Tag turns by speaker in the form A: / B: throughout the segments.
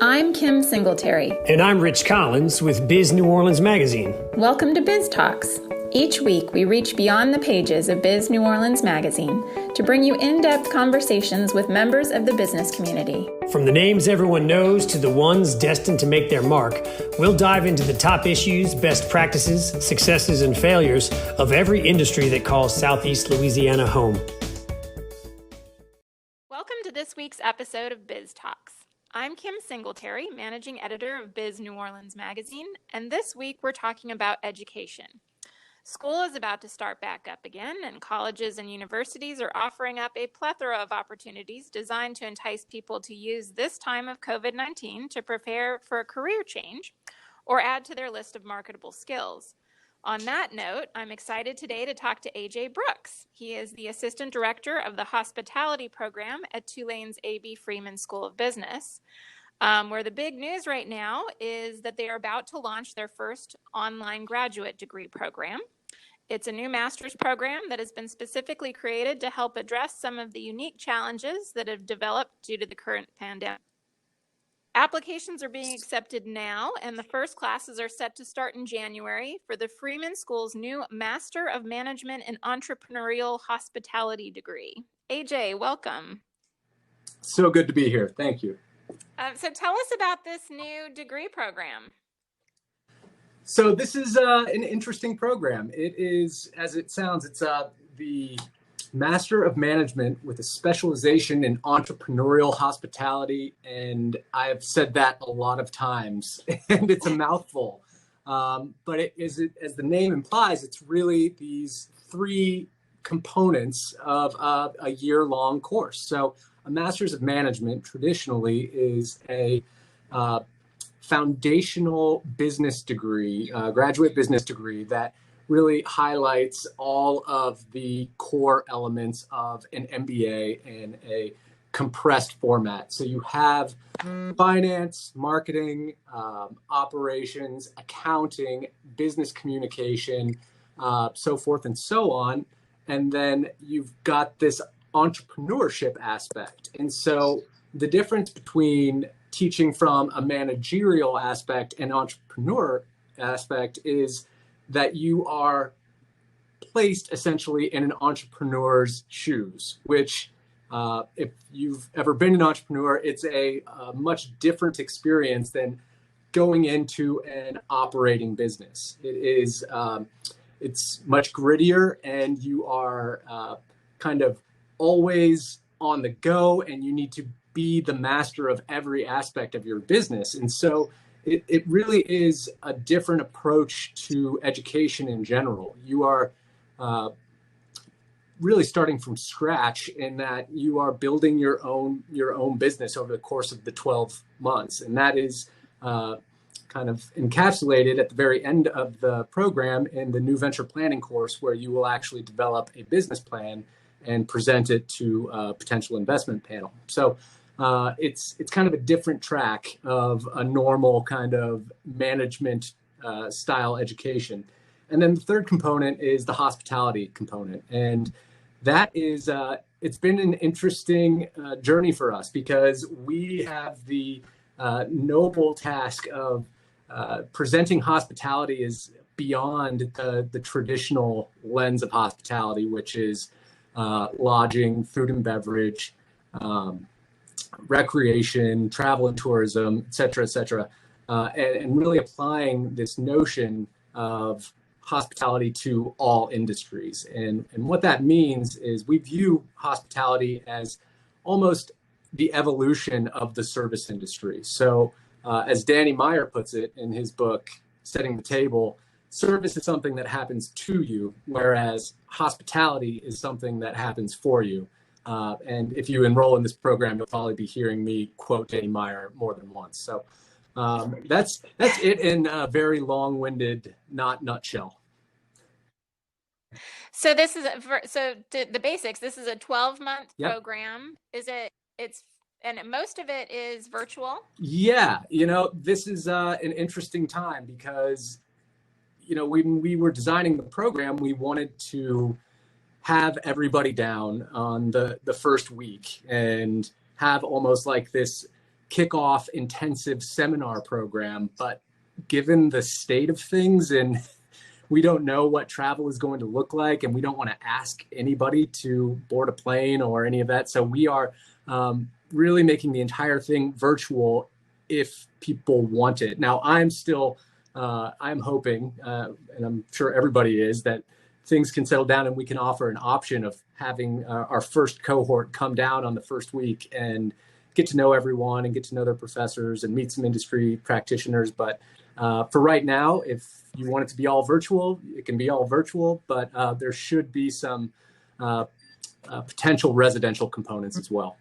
A: I'm Kim Singletary.
B: And I'm Rich Collins with Biz New Orleans Magazine.
A: Welcome to Biz Talks. Each week, we reach beyond the pages of Biz New Orleans Magazine to bring you in-depth conversations with members of the business community.
B: From the names everyone knows to the ones destined to make their mark, we'll dive into the top issues, best practices, successes, and failures of every industry that calls Southeast Louisiana home.
A: Welcome to this week's episode of Biz Talks. I'm Kim Singletary, managing editor of Biz New Orleans Magazine, and this week we're talking about education. School is about to start back up again, and colleges and universities are offering up a plethora of opportunities designed to entice people to use this time of COVID-19 to prepare for a career change or add to their list of marketable skills. On that note, I'm excited today to talk to AJ Brooks. He is the Assistant Director of the Hospitality Program at Tulane's A.B. Freeman School of Business, where the big news right now is that they are about to launch their first online graduate degree program. It's a new master's program that has been specifically created to help address some of the unique challenges that have developed due to the current pandemic. Applications are being accepted now, and the first classes are set to start in January for the Freeman School's new Master of Management in Entrepreneurial Hospitality degree. AJ, welcome.
C: So good to be here. Thank you.
A: So tell us about this new degree program.
C: So this is an interesting program. It is, as it sounds, it's the Master of Management with a specialization in entrepreneurial hospitality. And I've said that a lot of times, and it's a mouthful. But as the name implies, it's really these three components of a year-long course. So a Master's of Management traditionally is a foundational business degree, graduate business degree that really highlights all of the core elements of an MBA in a compressed format. So you have finance, marketing, operations, accounting, business communication, so forth and so on. And then you've got this entrepreneurship aspect. And so the difference between teaching from a managerial aspect and entrepreneur aspect is that you are placed essentially in an entrepreneur's shoes, which if you've ever been an entrepreneur, it's a much different experience than going into an operating business. It is, it's much grittier, and you are kind of always on the go, and you need to be the master of every aspect of your business. And so it really is a different approach to education in general. You are really starting from scratch in that you are building your own business over the course of the 12 months. And that is kind of encapsulated at the very end of the program in the new venture planning course, where you will actually develop a business plan and present it to a potential investment panel. So it's kind of a different track of a normal kind of management style education. And then the third component is the hospitality component. And that is, it's been an interesting journey for us, because we have the noble task of presenting hospitality as beyond the traditional lens of hospitality, which is lodging, food and beverage, recreation, travel and tourism, et cetera, and really applying this notion of hospitality to all industries. And what that means is we view hospitality as almost the evolution of the service industry. So as Danny Meyer puts it in his book, Setting the Table, service is something that happens to you, whereas hospitality is something that happens for you. And if you enroll in this program, you'll probably be hearing me quote Danny Meyer more than once. So that's it in a very long-winded, not nutshell.
A: So this is the basics. This is a 12-month program. And most of it is virtual?
C: Yeah, this is an interesting time, because when we were designing the program, we wanted to have everybody down on the first week and have almost like this kickoff intensive seminar program. But given the state of things, and we don't know what travel is going to look like, and we don't want to ask anybody to board a plane or any of that. So we are really making the entire thing virtual if people want it. Now, I'm hoping, and I'm sure everybody is, that things can settle down and we can offer an option of having our first cohort come down on the first week and get to know everyone and get to know their professors and meet some industry practitioners. But for right now, if you want it to be all virtual, it can be all virtual, but there should be some potential residential components as well.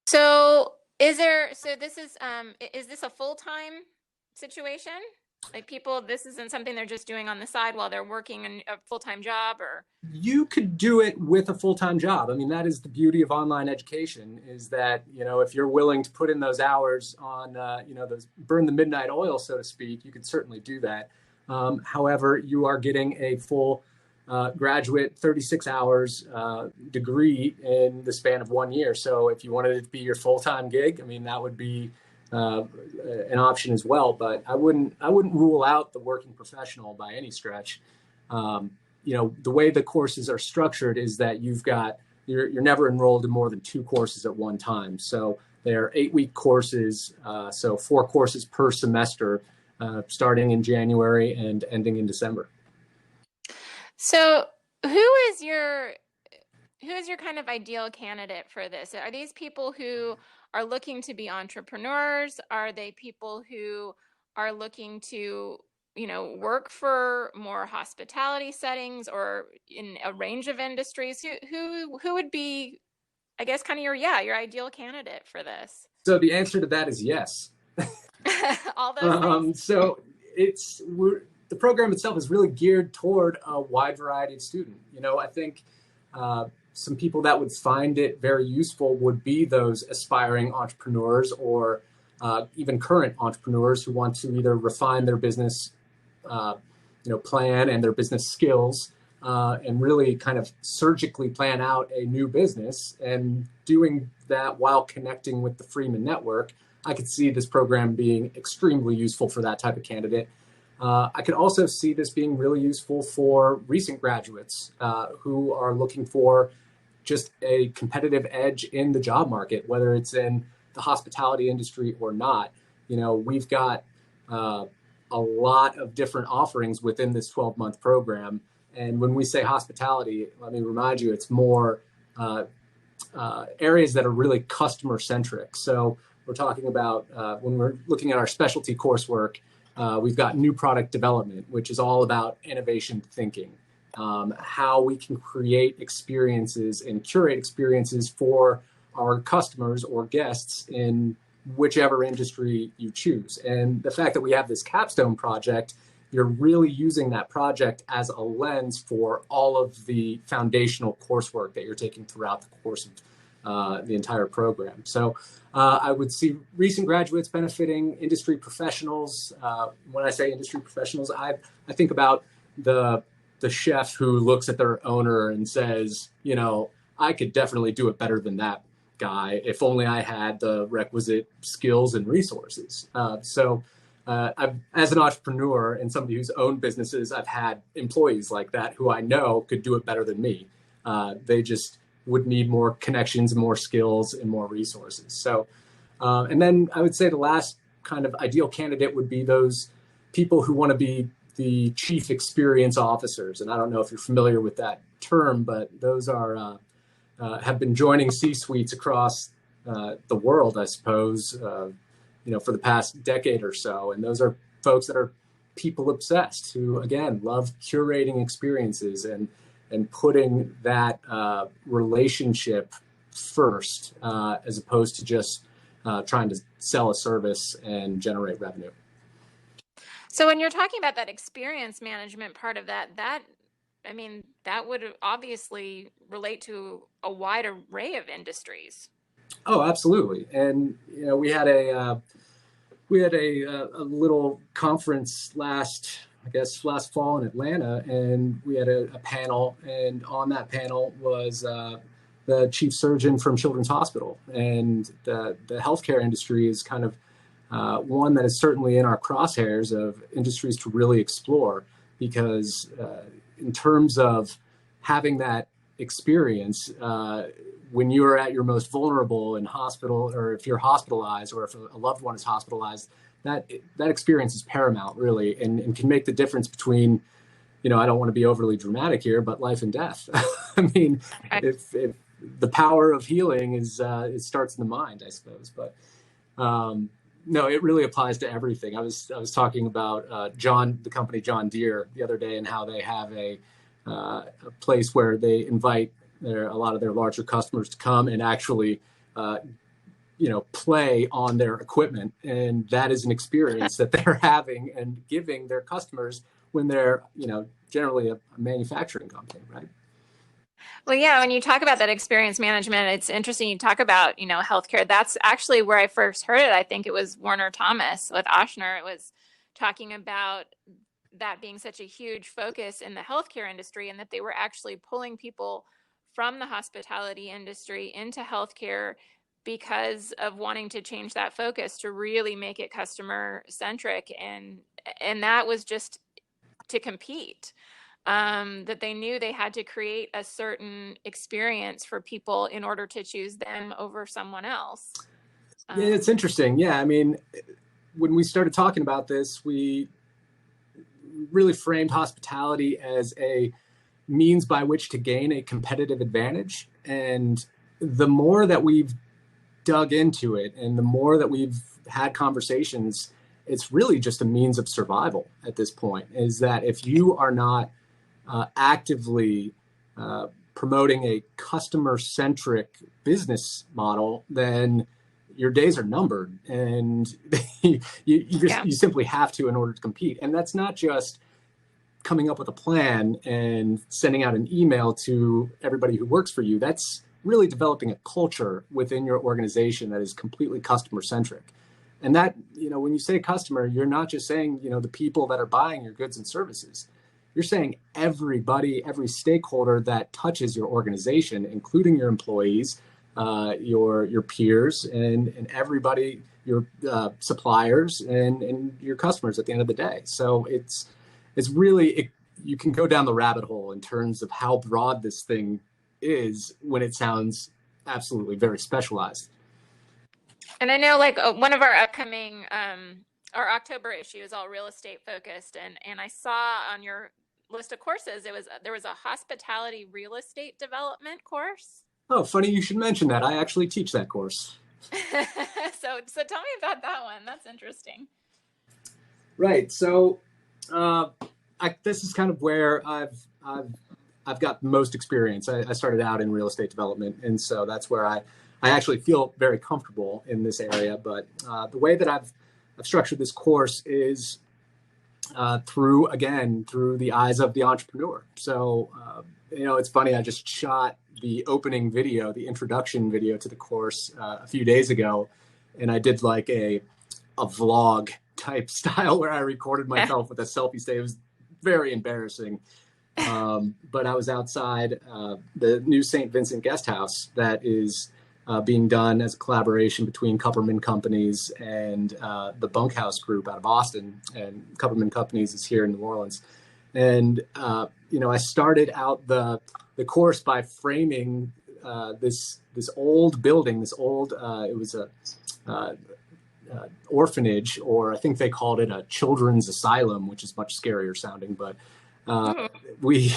A: So is this a full-time situation? Like this isn't something they're just doing on the side while they're working a full-time job, or?
C: You could do it with a full-time job. I mean, that is the beauty of online education, is that, if you're willing to put in those hours on, those burn the midnight oil, so to speak, you could certainly do that. However, you are getting a full graduate 36 hours degree in the span of 1 year. So if you wanted it to be your full-time gig, I mean, that would be an option as well. But I wouldn't rule out the working professional by any stretch. The way the courses are structured is that you're never enrolled in more than 2 courses at one time. So they're 8-week courses, so 4 courses per semester, starting in January and ending in December.
A: So who is your kind of ideal candidate for this? Are these people who are looking to be entrepreneurs? Are they people who are looking to, work for more hospitality settings or in a range of industries? Who would be, I guess, kind of your ideal candidate for this?
C: So the answer to that is yes.
A: All those things?
C: So the program itself is really geared toward a wide variety of student. I think some people that would find it very useful would be those aspiring entrepreneurs or even current entrepreneurs who want to either refine their business plan and their business skills and really kind of surgically plan out a new business, and doing that while connecting with the Freeman Network. I could see this program being extremely useful for that type of candidate. I could also see this being really useful for recent graduates who are looking for just a competitive edge in the job market, whether it's in the hospitality industry or not. We've got a lot of different offerings within this 12-month program. And when we say hospitality, let me remind you, it's more areas that are really customer centric. So we're talking about when we're looking at our specialty coursework, we've got new product development, which is all about innovation thinking, how we can create experiences and curate experiences for our customers or guests in whichever industry you choose. And the fact that we have this capstone project, you're really using that project as a lens for all of the foundational coursework that you're taking throughout the course of the entire program. So I would see recent graduates benefiting, industry professionals. When I say industry professionals, I think about the chef who looks at their owner and says, I could definitely do it better than that guy if only I had the requisite skills and resources. As an entrepreneur and somebody who's owned businesses, I've had employees like that who I know could do it better than me. They just would need more connections and more skills and more resources. So, and then I would say the last kind of ideal candidate would be those people who want to be the chief experience officers. And I don't know if you're familiar with that term, but those are have been joining C-suites across the world, I suppose, for the past decade or so. And those are folks that are people obsessed who, again, love curating experiences and putting that relationship first as opposed to just trying to sell a service and generate revenue.
A: So when you're talking about that experience management part of that would obviously relate to a wide array of industries.
C: Oh, absolutely. And we had a little conference last fall in Atlanta, and we had a panel, and on that panel was the the chief surgeon from Children's Hospital. And the healthcare industry is kind of one that is certainly in our crosshairs of industries to really explore, because in terms of having that experience, when you are at your most vulnerable in hospital, or if you're hospitalized, or if a loved one is hospitalized, that experience is paramount, really, and can make the difference between, I don't want to be overly dramatic here, but life and death. I mean, if the power of healing is, it starts in the mind, I suppose. But no, it really applies to everything. I was talking about the company John Deere the other day, and how they have a place where they invite a lot of their larger customers to come and actually, play on their equipment. And that is an experience that they're having and giving their customers when they're, generally a manufacturing company, right?
A: Well, yeah, when you talk about that experience management, it's interesting. You talk about, healthcare. That's actually where I first heard it. I think it was Warner Thomas with Ochsner. It was talking about that being such a huge focus in the healthcare industry, and that they were actually pulling people from the hospitality industry into healthcare because of wanting to change that focus to really make it customer centric. And that was just to compete. That they knew they had to create a certain experience for people in order to choose them over someone else.
C: Yeah, it's interesting. Yeah, I mean, when we started talking about this, we really framed hospitality as a means by which to gain a competitive advantage. And the more that we've dug into it, and the more that we've had conversations, it's really just a means of survival at this point. Is that if you are not actively promoting a customer-centric business model, then your days are numbered, and you simply have to in order to compete. And that's not just coming up with a plan and sending out an email to everybody who works for you. That's really developing a culture within your organization that is completely customer-centric. And that, when you say customer, you're not just saying, the people that are buying your goods and services. You're saying everybody, every stakeholder that touches your organization, including your employees, your peers, and everybody, your suppliers, and your customers at the end of the day. So it's really, you can go down the rabbit hole in terms of how broad this thing is when it sounds absolutely very specialized.
A: And I know, like, one of our upcoming, our October issue is all real estate focused, and I saw on your list of courses, there was a hospitality real estate development course.
C: Oh, funny you should mention that. I actually teach that course.
A: So tell me about that one. That's interesting.
C: Right. So this is kind of where I've got most experience. I started out in real estate development, and so that's where I actually feel very comfortable in this area. But the way that I've structured this course is through the eyes of the entrepreneur. So, it's funny, I just shot the opening video, the introduction video to the course a few days ago, and I did like a vlog type style where I recorded myself with a selfie stick. It was very embarrassing. But I was outside the new St. Vincent guest house that is being done as a collaboration between Kupperman Companies and the Bunkhouse Group out of Boston. And Kupperman Companies is here in New Orleans. And, I started out the course by framing this old building, it was a orphanage, or I think they called it a children's asylum, which is much scarier sounding, but we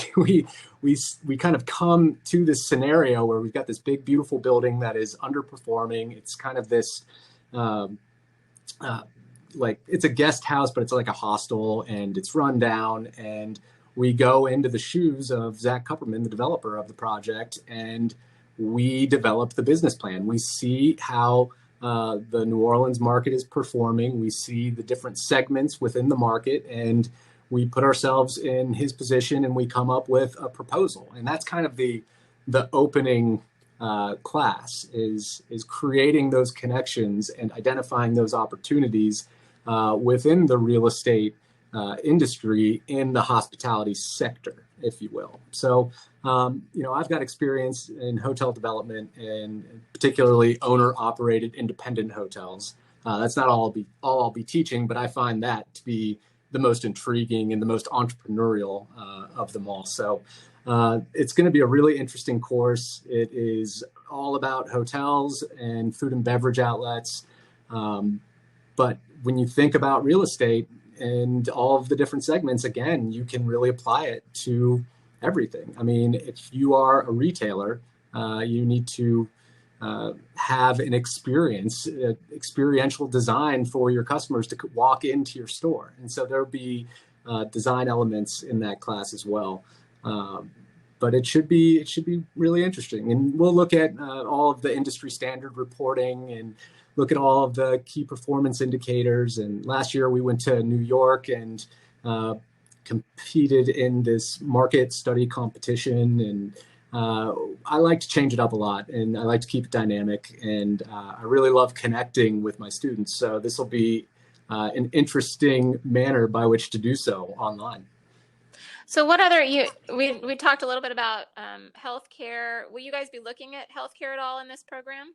C: kind of come to this scenario where we've got this big, beautiful building that is underperforming. It's kind of this, like, it's a guest house, but it's like a hostel, and it's run down. And we go into the shoes of Zach Kupperman, the developer of the project, and we develop the business plan. We see how the New Orleans market is performing. We see the different segments within the market, and we put ourselves in his position, and we come up with a proposal. And that's kind of the opening class is creating those connections and identifying those opportunities within the real estate industry in the hospitality sector, if you will. So, I've got experience in hotel development and particularly owner-operated independent hotels. That's not all I'll be teaching, but I find that to be the most intriguing and the most entrepreneurial of them all. So it's going to be a really interesting course. It is all about hotels and food and beverage outlets. But when you think about real estate and all of the different segments, again, you can really apply it to everything. I mean, if you are a retailer, you need to have an experiential design for your customers to walk into your store. And so there'll be design elements in that class as well. But it should be really interesting. And we'll look at all of the industry standard reporting and look at all of the key performance indicators. And last year we went to New York and competed in this market study competition. And I like to change it up a lot, and I like to keep it dynamic. And I really love connecting with my students. So this will be an interesting manner by which to do so online.
A: So what we talked a little bit about healthcare. Will you guys be looking at healthcare at all in this program?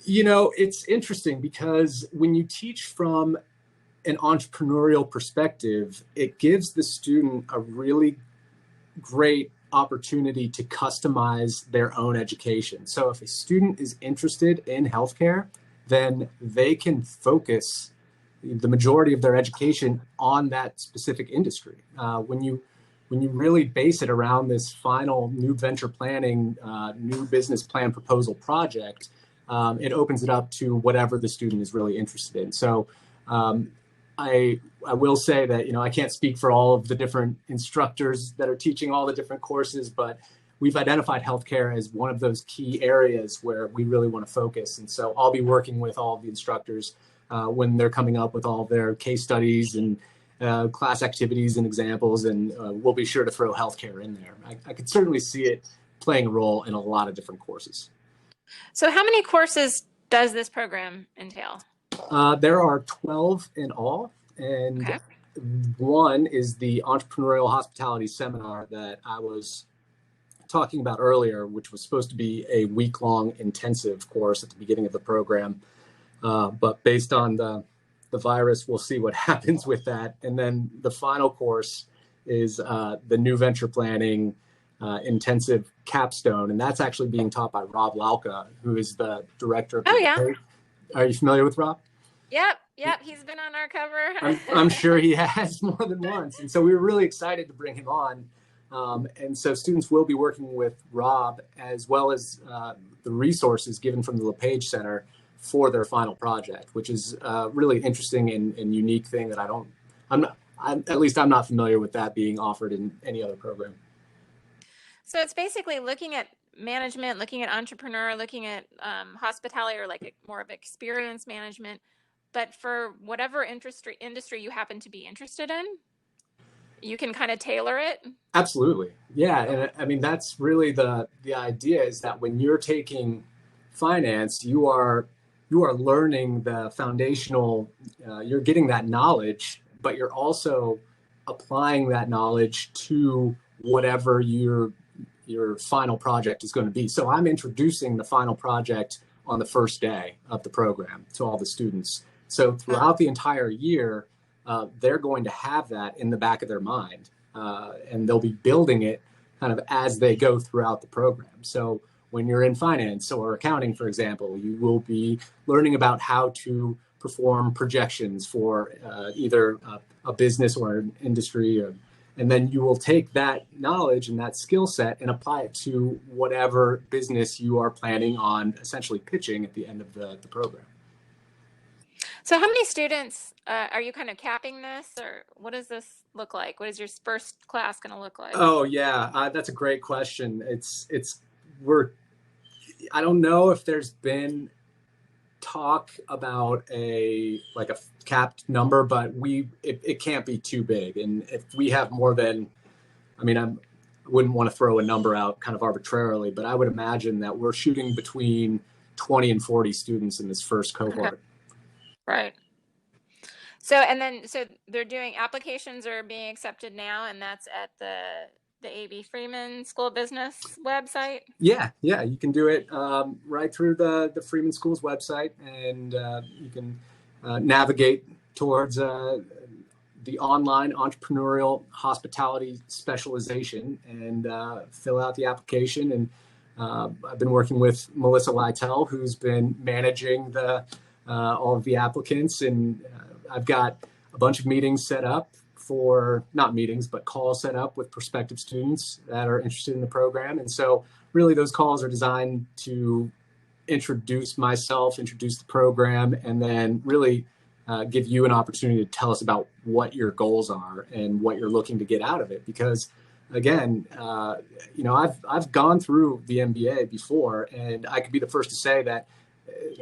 C: It's interesting because when you teach from an entrepreneurial perspective, it gives the student a really great opportunity to customize their own education. So if a student is interested in healthcare, then they can focus the majority of their education on that specific industry. When you really base it around this final new venture planning, new business plan proposal project, it opens it up to whatever the student is really interested in. So I will say that, I can't speak for all of the different instructors that are teaching all the different courses, but we've identified healthcare as one of those key areas where we really want to focus. And so I'll be working with all of the instructors when they're coming up with all of their case studies and class activities and examples, and we'll be sure to throw healthcare in there. I could certainly see it playing a role in a lot of different courses.
A: So how many courses does this program entail?
C: There are 12 in all, and
A: Okay.
C: One is the Entrepreneurial Hospitality Seminar that I was talking about earlier, which was supposed to be a week-long intensive course at the beginning of the program. But based on the virus, we'll see what happens with that. And then the final course is the New Venture Planning intensive capstone, and that's actually being taught by Rob Lauka, who is the director of the
A: yeah.
C: Are you familiar with Rob?
A: Yep. He's been on our cover.
C: I'm sure he has more than once. And so we were really excited to bring him on. And so students will be working with Rob as well as the resources given from the LePage Center for their final project, which is a really interesting and unique thing that I'm not familiar with that being offered in any other program.
A: So it's basically looking at management, looking at entrepreneur, looking at hospitality, or like more of experience management, but for whatever industry you happen to be interested in, you can kind of tailor it.
C: Absolutely. Yeah. And I mean, that's really the idea, is that when you're taking finance, you are learning the foundational, you're getting that knowledge, but you're also applying that knowledge to whatever your final project is going to be. So I'm introducing the final project on the first day of the program to all the students. So throughout the entire year, they're going to have that in the back of their mind, and they'll be building it kind of as they go throughout the program. So when you're in finance or accounting, for example, you will be learning about how to perform projections for either a business or an industry, and then you will take that knowledge and that skill set and apply it to whatever business you are planning on essentially pitching at the end of the program.
A: So how many students are you kind of capping this, or what does this look like? What is your first class going to look like?
C: Oh yeah, that's a great question. I don't know if there's been talk about a capped number, but it can't be too big. And if we have more than, I wouldn't want to throw a number out kind of arbitrarily, but I would imagine that we're shooting between 20 and 40 students in this first cohort.
A: Okay. Right. So they're doing applications are being accepted now, and that's at the A.B. Freeman School of Business website.
C: Yeah, you can do it right through the Freeman School's website, and you can navigate towards the online entrepreneurial hospitality specialization and fill out the application. And I've been working with Melissa Lytell, who's been managing all of the applicants, and I've got a bunch of meetings set up not meetings, but calls set up with prospective students that are interested in the program. And so really those calls are designed to introduce myself, introduce the program, and then really give you an opportunity to tell us about what your goals are and what you're looking to get out of it. Because again, I've gone through the MBA before, and I could be the first to say that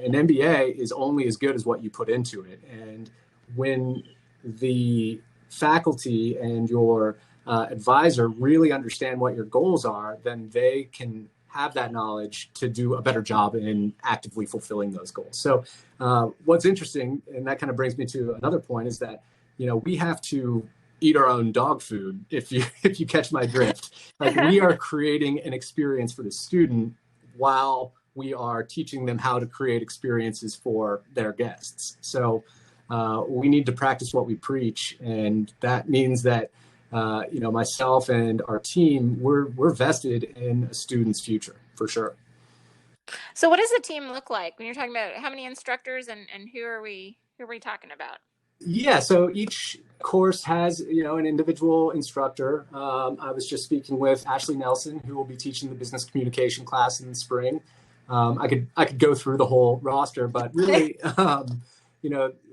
C: an MBA is only as good as what you put into it. And when the faculty and your advisor really understand what your goals are, then they can have that knowledge to do a better job in actively fulfilling those goals. So what's interesting, and that kind of brings me to another point, is that, we have to eat our own dog food, if you catch my drift. Like, we are creating an experience for the student while we are teaching them how to create experiences for their guests. So we need to practice what we preach, and that means that myself and our team, we're vested in a student's future for sure.
A: So what does the team look like when you're talking about how many instructors and who are we talking about?
C: Yeah, so each course has an individual instructor. I was just speaking with Ashley Nelson, who will be teaching the business communication class in the spring. I could go through the whole roster, but really,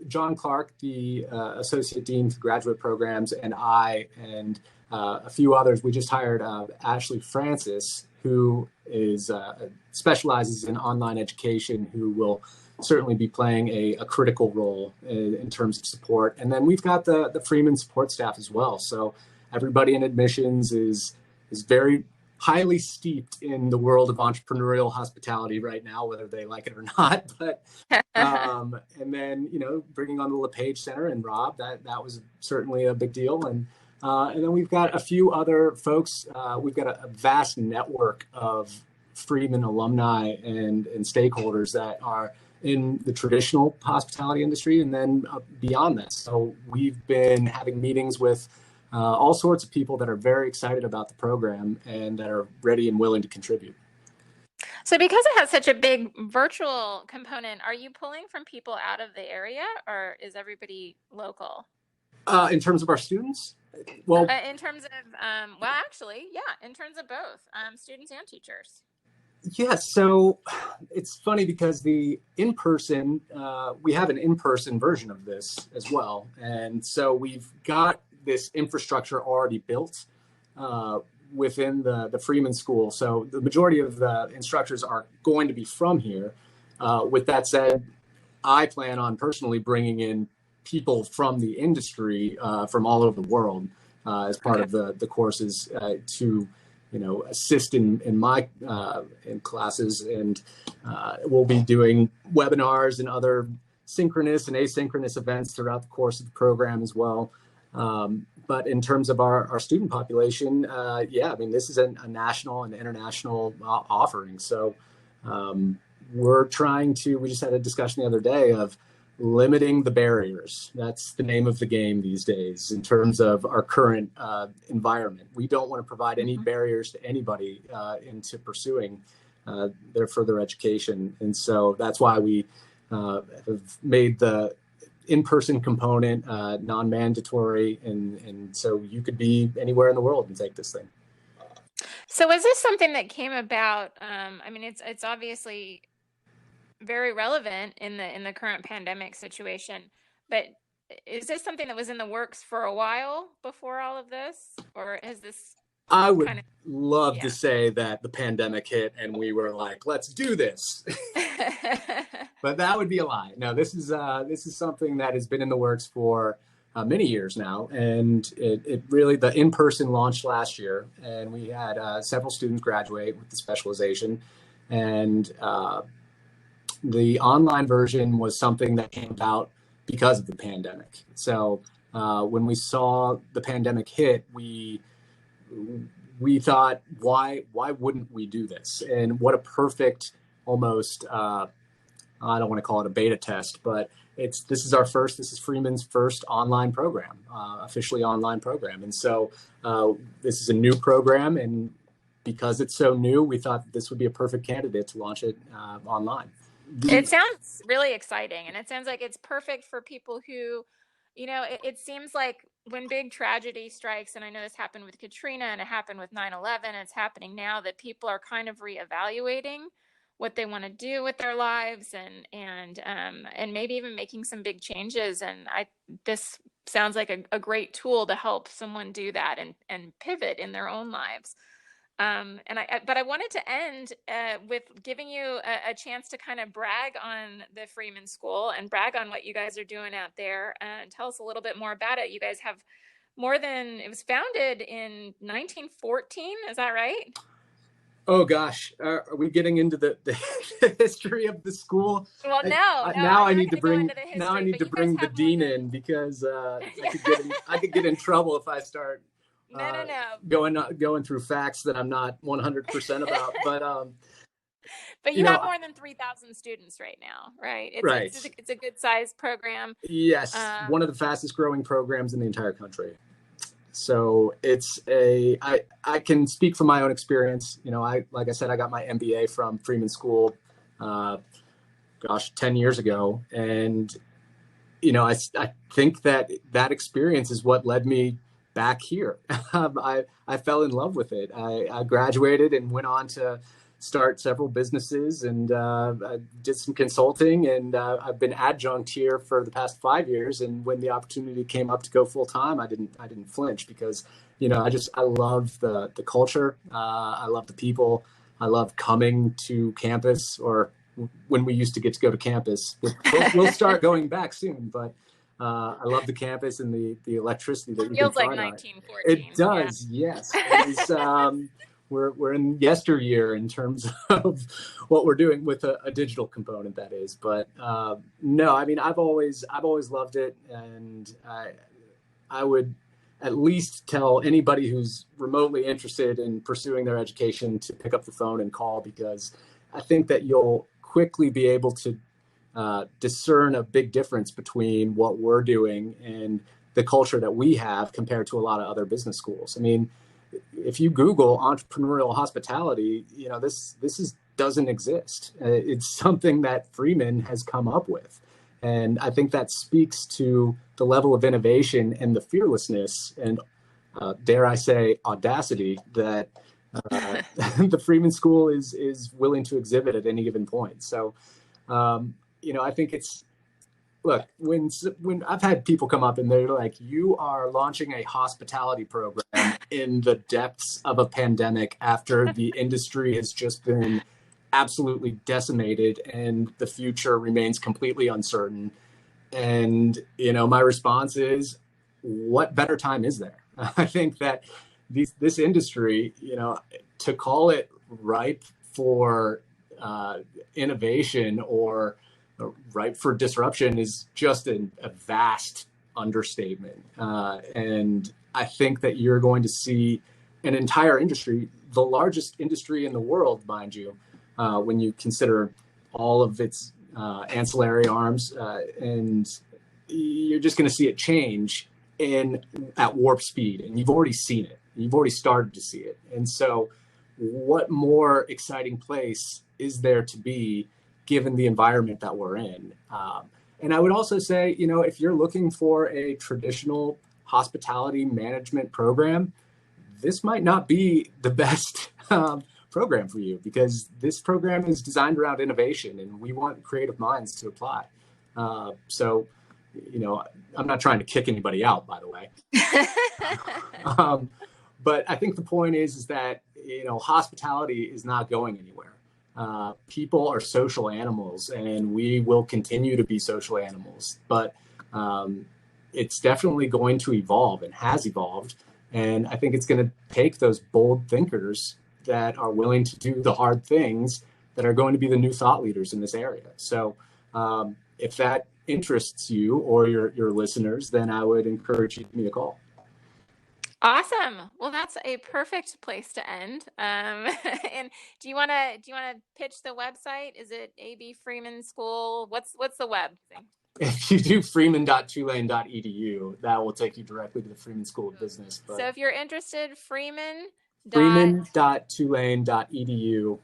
C: John Clark, the associate dean for graduate programs, and I and a few others, we just hired Ashley Francis, who is specializes in online education, who will certainly be playing a critical role in terms of support. And then we've got the Freeman support staff as well. So everybody in admissions is very highly steeped in the world of entrepreneurial hospitality right now, whether they like it or not. But and then bringing on the LePage Center and Rob, that was certainly a big deal. And then we've got a few other folks. We've got a vast network of Freeman alumni and stakeholders that are in the traditional hospitality industry, and then beyond that. So we've been having meetings with all sorts of people that are very excited about the program and that are ready and willing to contribute.
A: So because it has such a big virtual component, are you pulling from people out of the area, or is everybody local?
C: In terms of our students? Well,
A: in terms of, in terms of both students and teachers.
C: Yes. So it's funny because the in-person, we have an in-person version of this as well. And so we've got this infrastructure already built within the Freeman School. So the majority of the instructors are going to be from here. With that said, I plan on personally bringing in people from the industry from all over the world as part of the courses to assist in my in classes, and we'll be doing webinars and other synchronous and asynchronous events throughout the course of the program as well. But in terms of our student population, this is a national and international offering. So we're trying to, we just had a discussion the other day of limiting the barriers. That's the name of the game these days in terms of our current environment. We don't want to provide any barriers to anybody into pursuing their further education. And so that's why we have made the in-person component non-mandatory. And so you could be anywhere in the world and take this thing.
A: So is this something that came about? It's obviously very relevant in the current pandemic situation, but is this something that was in the works for a while before all of this, or has this?
C: I would love to say that the pandemic hit and we were like, let's do this, but that would be a lie. No, this is something that has been in the works for many years now, and it really, the in-person launched last year, and we had several students graduate with the specialization, and the online version was something that came about because of the pandemic. So when we saw the pandemic hit, we thought, why wouldn't we do this? And what a perfect, almost, I don't want to call it a beta test, but this is Freeman's first online program, officially online program. And so this is a new program, and because it's so new, we thought this would be a perfect candidate to launch it online.
A: It sounds really exciting, and it sounds like it's perfect for people who, it seems like when big tragedy strikes, and I know this happened with Katrina and it happened with 9/11, it's happening now, that people are kind of reevaluating what they want to do with their lives, and maybe even making some big changes. And this sounds like a great tool to help someone do that and pivot in their own lives. But I wanted to end with giving you a chance to kind of brag on the Freeman School and brag on what you guys are doing out there, and tell us a little bit more about it. You guys have it was founded in 1914, is that right?
C: Oh gosh, are we getting into the history of the school?
A: Well, no.
C: Now I need to bring the dean in, because I could get in trouble if I start going through facts that I'm not 100% about.
A: But you have more than 3,000 students right now, right? It's a good sized program.
C: Yes, one of the fastest growing programs in the entire country. So I can speak from my own experience. Like I said, I got my MBA from Freeman School, 10 years ago. And, I think that experience is what led me back here. I fell in love with it. I graduated and went on to start several businesses, and I did some consulting, and I've been adjunct here for the past 5 years. And when the opportunity came up to go full time, I didn't flinch, because I love the culture. I love the people. I love coming to campus, or when we used to get to go to campus. We'll start going back soon, but I love the campus and the electricity that you
A: feels
C: can
A: like
C: find
A: 1914.
C: It does, yeah. Yes. We're in yesteryear in terms of what we're doing with a digital component, that is. But no, I mean, I've always loved it, and I would at least tell anybody who's remotely interested in pursuing their education to pick up the phone and call, because I think that you'll quickly be able to discern a big difference between what we're doing and the culture that we have compared to a lot of other business schools. I mean, if you Google entrepreneurial hospitality, this doesn't exist. It's something that Freeman has come up with. And I think that speaks to the level of innovation and the fearlessness and, dare I say, audacity that the Freeman School is willing to exhibit at any given point. So, I think look, when I've had people come up and they're like, you are launching a hospitality program in the depths of a pandemic after the industry has just been absolutely decimated and the future remains completely uncertain. And, my response is, what better time is there? I think that this industry, to call it ripe for innovation or ripe for disruption is just a vast understatement. And I think that you're going to see an entire industry, the largest industry in the world, mind you, when you consider all of its ancillary arms, and you're just going to see it change at warp speed. And you've already seen it. You've already started to see it. And so what more exciting place is there to be given the environment that we're in? And I would also say, if you're looking for a traditional hospitality management program, this might not be the best program for you, because this program is designed around innovation, and we want creative minds to apply. So, I'm not trying to kick anybody out, by the way. But I think the point is that, hospitality is not going anywhere. People are social animals, and we will continue to be social animals, but it's definitely going to evolve and has evolved. And I think it's going to take those bold thinkers that are willing to do the hard things that are going to be the new thought leaders in this area. So if that interests you or your listeners, then I would encourage you to give me a call.
A: Awesome. Well, that's a perfect place to end. And do you want to pitch the website? Is it AB Freeman School? What's the web thing?
C: If you do freeman.tulane.edu, that will take you directly to the Freeman School of Business. But
A: So if you're interested,
C: freeman.tulane.edu,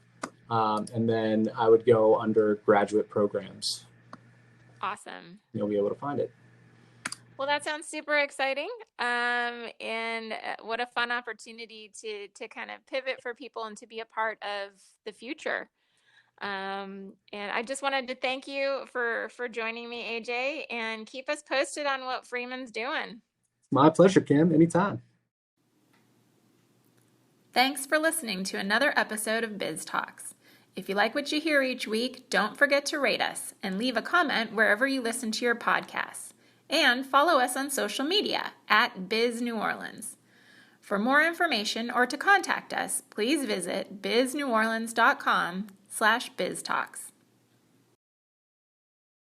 C: and then I would go under graduate programs.
A: Awesome.
C: You'll be able to find it.
A: Well, that sounds super exciting. And what a fun opportunity to kind of pivot for people and to be a part of the future. And I just wanted to thank you for joining me, AJ, and keep us posted on what Freeman's doing.
C: My pleasure, Kim. Anytime.
A: Thanks for listening to another episode of Biz Talks. If you like what you hear each week, don't forget to rate us and leave a comment wherever you listen to your podcasts. And follow us on social media at Biz New Orleans. For more information or to contact us, please visit bizneworleans.com/biztalks.